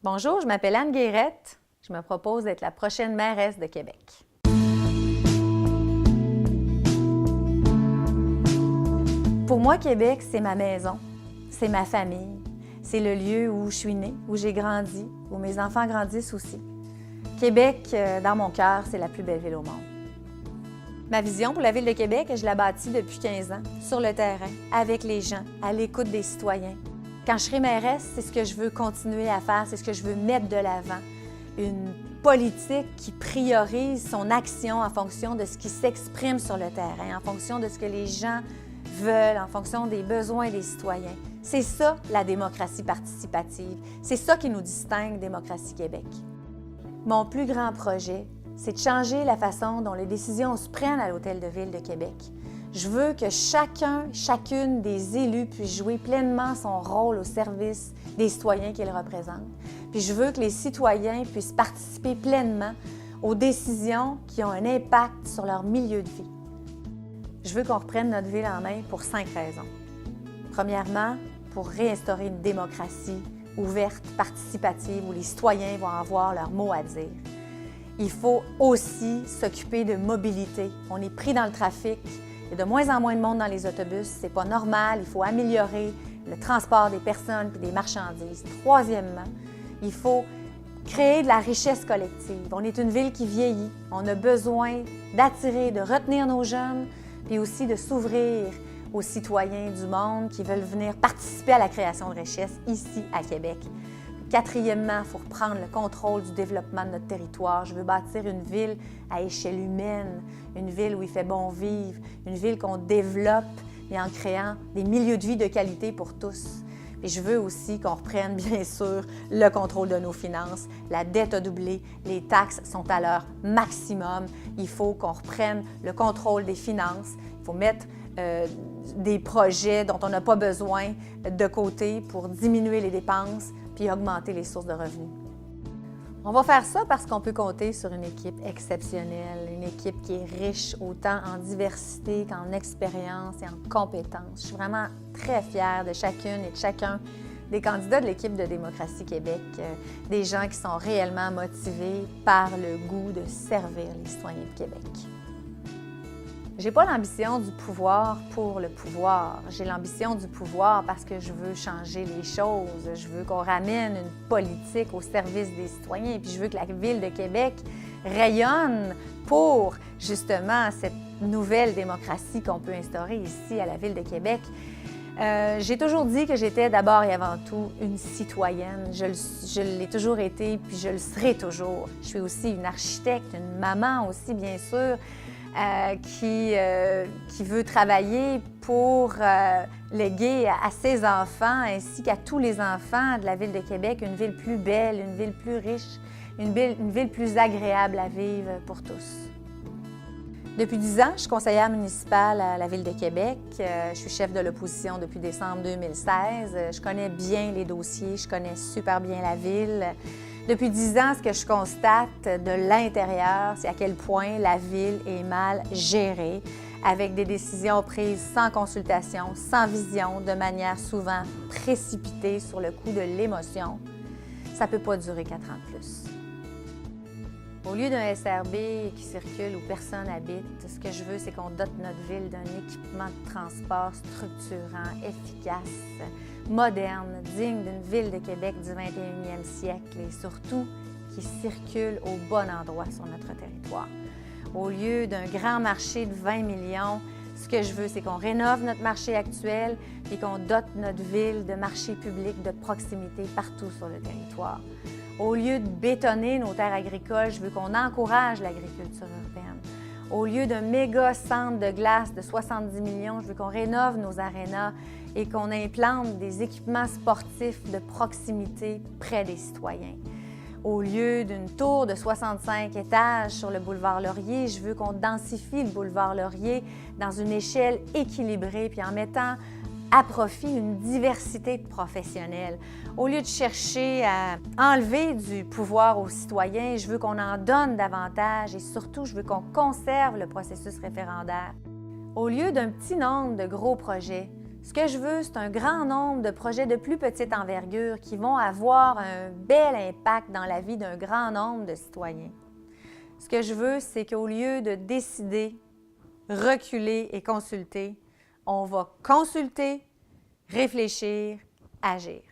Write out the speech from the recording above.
Bonjour, je m'appelle Anne Guérette. Je me propose d'être la prochaine mairesse de Québec. Pour moi, Québec, c'est ma maison, c'est ma famille, c'est le lieu où je suis née, où j'ai grandi, où mes enfants grandissent aussi. Québec, dans mon cœur, c'est la plus belle ville au monde. Ma vision pour la Ville de Québec, je la bâtis depuis 15 ans, sur le terrain, avec les gens, à l'écoute des citoyens. Quand je serai mairesse, c'est ce que je veux continuer à faire, c'est ce que je veux mettre de l'avant. Une politique qui priorise son action en fonction de ce qui s'exprime sur le terrain, en fonction de ce que les gens veulent, en fonction des besoins des citoyens. C'est ça, la démocratie participative. C'est ça qui nous distingue Démocratie Québec. Mon plus grand projet, c'est de changer la façon dont les décisions se prennent à l'Hôtel de Ville de Québec. Je veux que chacune des élus puisse jouer pleinement son rôle au service des citoyens qu'ils représentent. Puis je veux que les citoyens puissent participer pleinement aux décisions qui ont un impact sur leur milieu de vie. Je veux qu'on reprenne notre ville en main pour 5 raisons. Premièrement, pour réinstaurer une démocratie ouverte, participative, où les citoyens vont avoir leur mot à dire. Il faut aussi s'occuper de mobilité. On est pris dans le trafic. Il y a de moins en moins de monde dans les autobus. C'est pas normal. Il faut améliorer le transport des personnes et des marchandises. Troisièmement, il faut créer de la richesse collective. On est une ville qui vieillit. On a besoin d'attirer, de retenir nos jeunes, puis aussi de s'ouvrir aux citoyens du monde qui veulent venir participer à la création de richesse ici à Québec. Quatrièmement, il faut reprendre le contrôle du développement de notre territoire. Je veux bâtir une ville à échelle humaine, une ville où il fait bon vivre, une ville qu'on développe et en créant des milieux de vie de qualité pour tous. Et je veux aussi qu'on reprenne, bien sûr, le contrôle de nos finances. La dette a doublé, les taxes sont à leur maximum. Il faut qu'on reprenne le contrôle des finances. Il faut mettre des projets dont on n'a pas besoin de côté pour diminuer les dépenses puis augmenter les sources de revenus. On va faire ça parce qu'on peut compter sur une équipe exceptionnelle, une équipe qui est riche autant en diversité qu'en expérience et en compétences. Je suis vraiment très fière de chacune et de chacun des candidats de l'équipe de Démocratie Québec, des gens qui sont réellement motivés par le goût de servir les citoyens de Québec. J'ai pas l'ambition du pouvoir pour le pouvoir. J'ai l'ambition du pouvoir parce que je veux changer les choses. Je veux qu'on ramène une politique au service des citoyens. Puis je veux que la Ville de Québec rayonne pour, justement, cette nouvelle démocratie qu'on peut instaurer ici à la Ville de Québec. J'ai toujours dit que j'étais d'abord et avant tout une citoyenne. Je l'ai toujours été, puis je le serai toujours. Je suis aussi une architecte, une maman aussi, bien sûr, qui veut travailler pour léguer à ses enfants ainsi qu'à tous les enfants de la Ville de Québec une ville plus belle, une ville plus riche, une ville plus agréable à vivre pour tous. Depuis 10 ans, je suis conseillère municipale à la Ville de Québec. Je suis chef de l'opposition depuis décembre 2016. Je connais bien les dossiers, je connais super bien la ville. Depuis 10 ans, ce que je constate de l'intérieur, c'est à quel point la ville est mal gérée, avec des décisions prises sans consultation, sans vision, de manière souvent précipitée sur le coup de l'émotion. Ça ne peut pas durer 4 ans de plus. Au lieu d'un SRB qui circule où personne n'habite, ce que je veux, c'est qu'on dote notre ville d'un équipement de transport structurant, efficace, moderne, digne d'une ville de Québec du 21e siècle et surtout qui circule au bon endroit sur notre territoire. Au lieu d'un grand marché de 20 millions, ce que je veux, c'est qu'on rénove notre marché actuel et qu'on dote notre ville de marchés publics de proximité partout sur le territoire. Au lieu de bétonner nos terres agricoles, je veux qu'on encourage l'agriculture urbaine. Au lieu d'un méga centre de glace de 70 millions, je veux qu'on rénove nos arénas et qu'on implante des équipements sportifs de proximité près des citoyens. Au lieu d'une tour de 65 étages sur le boulevard Laurier, je veux qu'on densifie le boulevard Laurier dans une échelle équilibrée puis en mettant à profit une diversité de professionnels. Au lieu de chercher à enlever du pouvoir aux citoyens, je veux qu'on en donne davantage et surtout, je veux qu'on conserve le processus référendaire. Au lieu d'un petit nombre de gros projets, Ce que je veux, c'est un grand nombre de projets de plus petite envergure qui vont avoir un bel impact dans la vie d'un grand nombre de citoyens. Ce que je veux, c'est qu'au lieu de décider, reculer et consulter, on va consulter, réfléchir, agir.